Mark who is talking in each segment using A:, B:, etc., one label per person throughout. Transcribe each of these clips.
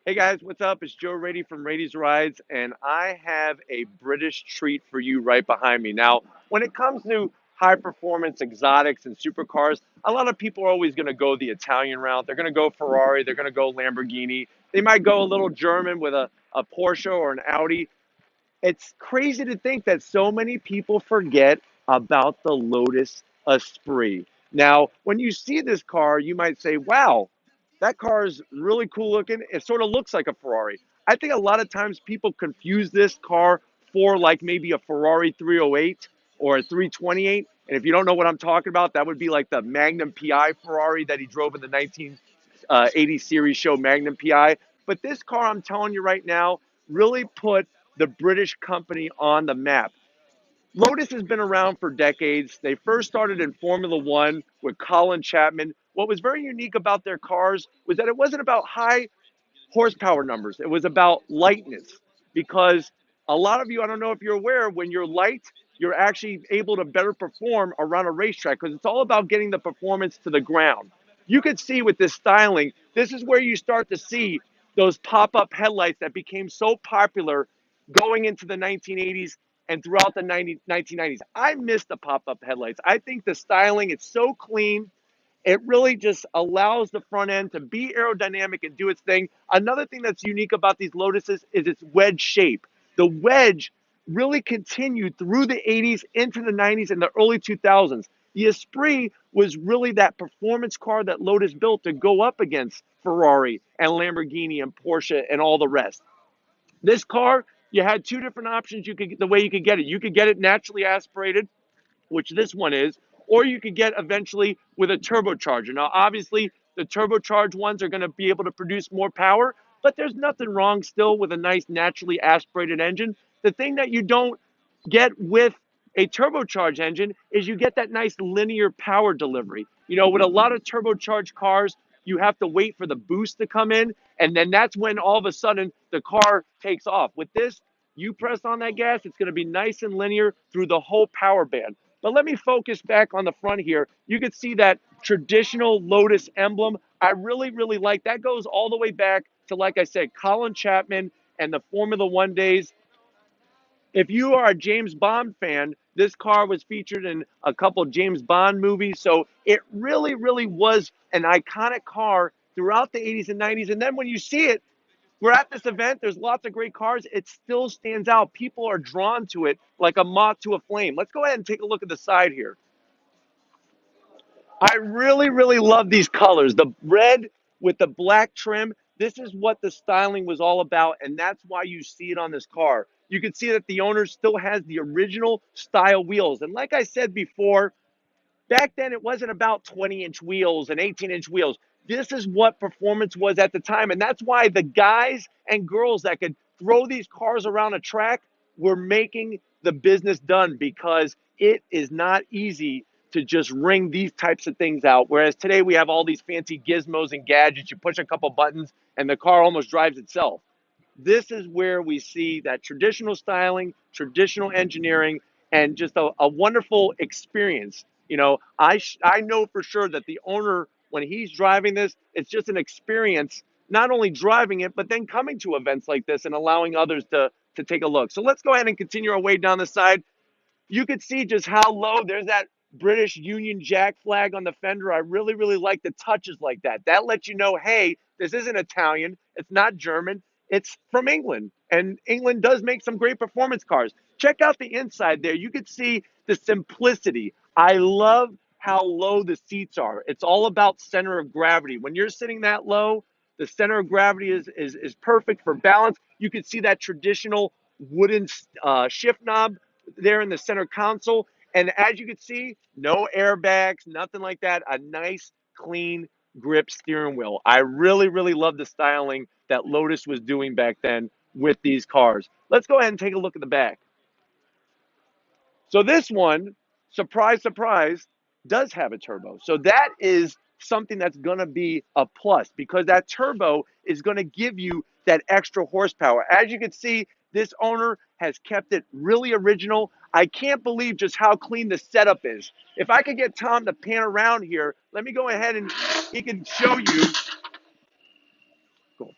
A: Hey guys, what's up? It's Joe Raiti from Raiti's Rides, and I have a British treat for you right behind me. Now, when it comes to high performance exotics and supercars, a lot of people are always going to go the Italian route. They're going to go Ferrari, they're going to go Lamborghini. They might go a little German with a Porsche or an Audi. It's crazy to think that so many people forget about the Lotus Esprit. Now, when you see this car, you might say, wow, that car is really cool looking. It sort of looks like a Ferrari. I think a lot of times people confuse this car for like maybe a Ferrari 308 or a 328. And if you don't know what I'm talking about, that would be like the Magnum PI Ferrari that he drove in the 1980 series show Magnum PI. But this car, I'm telling you right now, really put the British company on the map. Lotus has been around for decades. They first started in Formula One with Colin Chapman. What was very unique about their cars was that it wasn't about high horsepower numbers, it was about lightness. Because a lot of you, I don't know if you're aware, when you're light, you're actually able to better perform around a racetrack because it's all about getting the performance to the ground. You could see with this styling, this is where you start to see those pop up headlights that became so popular going into the 1980s and throughout the 1990s. I miss the pop up headlights. I think the styling, it's so clean. It really just allows the front end to be aerodynamic and do its thing. Another thing that's unique about these Lotuses is its wedge shape. The wedge really continued through the 80s into the 90s and the early 2000s. The Esprit was really that performance car that Lotus built to go up against Ferrari and Lamborghini and Porsche and all the rest. This car, you had two different options. You could the way you could get it. You could get it naturally aspirated, which this one is, or you could get eventually with a turbocharger. Now, obviously, the turbocharged ones are going to be able to produce more power, but there's nothing wrong still with a nice naturally aspirated engine. The thing that you don't get with a turbocharged engine is you get that nice linear power delivery. You know, with a lot of turbocharged cars, you have to wait for the boost to come in, and then that's when all of a sudden the car takes off. With this, you press on that gas, it's going to be nice and linear through the whole power band. But let me focus back on the front here. You can see that traditional Lotus emblem. I really, really like that. Goes all the way back to, like I said, Colin Chapman and the Formula One days. If you are a James Bond fan, this car was featured in a couple James Bond movies. So it really, really was an iconic car throughout the 80s and 90s. And then when you see it, we're at this event. There's lots of great cars. It still stands out. People are drawn to it like a moth to a flame. Let's go ahead and take a look at the side here. I really, really love these colors. The red with the black trim. This is what the styling was all about, and that's why you see it on this car. You can see that the owner still has the original style wheels. And like I said before, back then it wasn't about 20-inch wheels and 18-inch wheels. This is what performance was at the time, and that's why the guys and girls that could throw these cars around a track were making the business done because it is not easy to just ring these types of things out. Whereas today we have all these fancy gizmos and gadgets. You push a couple buttons and the car almost drives itself. This is where we see that traditional styling, traditional engineering, and just a wonderful experience. You know, I know for sure that the owner, when he's driving this, it's just an experience, not only driving it, but then coming to events like this and allowing others to take a look. So let's go ahead and continue our way down the side. You could see just how low there's that British Union Jack flag on the fender. I really, really like the touches like that. That lets you know, hey, this isn't Italian. It's not German. It's from England. And England does make some great performance cars. Check out the inside there. You could see the simplicity. I love how low the seats are. It's all about center of gravity. When you're sitting that low, the center of gravity is perfect for balance. You can see that traditional wooden shift knob there in the center console. And as you can see, no airbags, nothing like that. A nice, clean grip steering wheel. I really, really love the styling that Lotus was doing back then with these cars. Let's go ahead and take a look at the back. So this one, surprise, surprise, does have a turbo. So that is something that's going to be a plus because that turbo is going to give you that extra horsepower. As you can see, this owner has kept it really original. I can't believe just how clean the setup is. If I could get Tom to pan around here, let me go ahead and he can show you. Cool.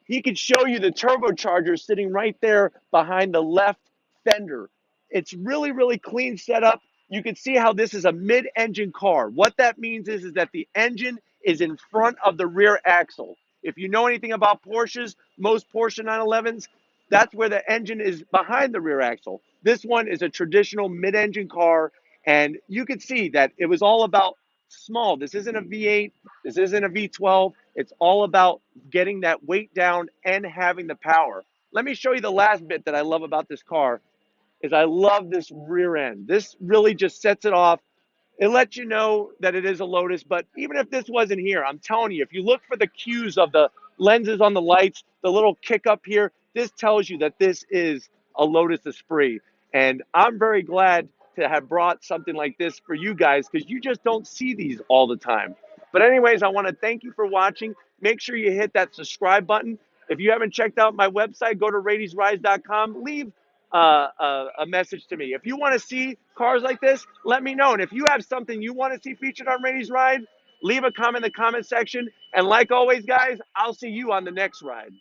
A: he could show you the turbocharger sitting right there behind the left fender. It's really, really clean setup. You can see how this is a mid-engine car. What that means is that the engine is in front of the rear axle. If you know anything about Porsches, most Porsche 911s, that's where the engine is behind the rear axle. This one is a traditional mid-engine car, and you can see that it was all about small. This isn't a V8. This isn't a V12. It's all about getting that weight down and having the power. Let me show you the last bit that I love about this car is I love this rear end. This really just sets it off. It lets you know that it is a Lotus, but even if this wasn't here, I'm telling you, if you look for the cues of the lenses on the lights, the little kick up here, this tells you that this is a Lotus Esprit. And I'm very glad to have brought something like this for you guys because you just don't see these all the time. But anyways, I want to thank you for watching. Make sure you hit that subscribe button. If you haven't checked out my website, go to ratiesrise.com. Leave a message to me. If you want to see cars like this, let me know. And if you have something you want to see featured on Rainy's Ride, leave a comment in the comment section. And like always, guys, I'll see you on the next ride.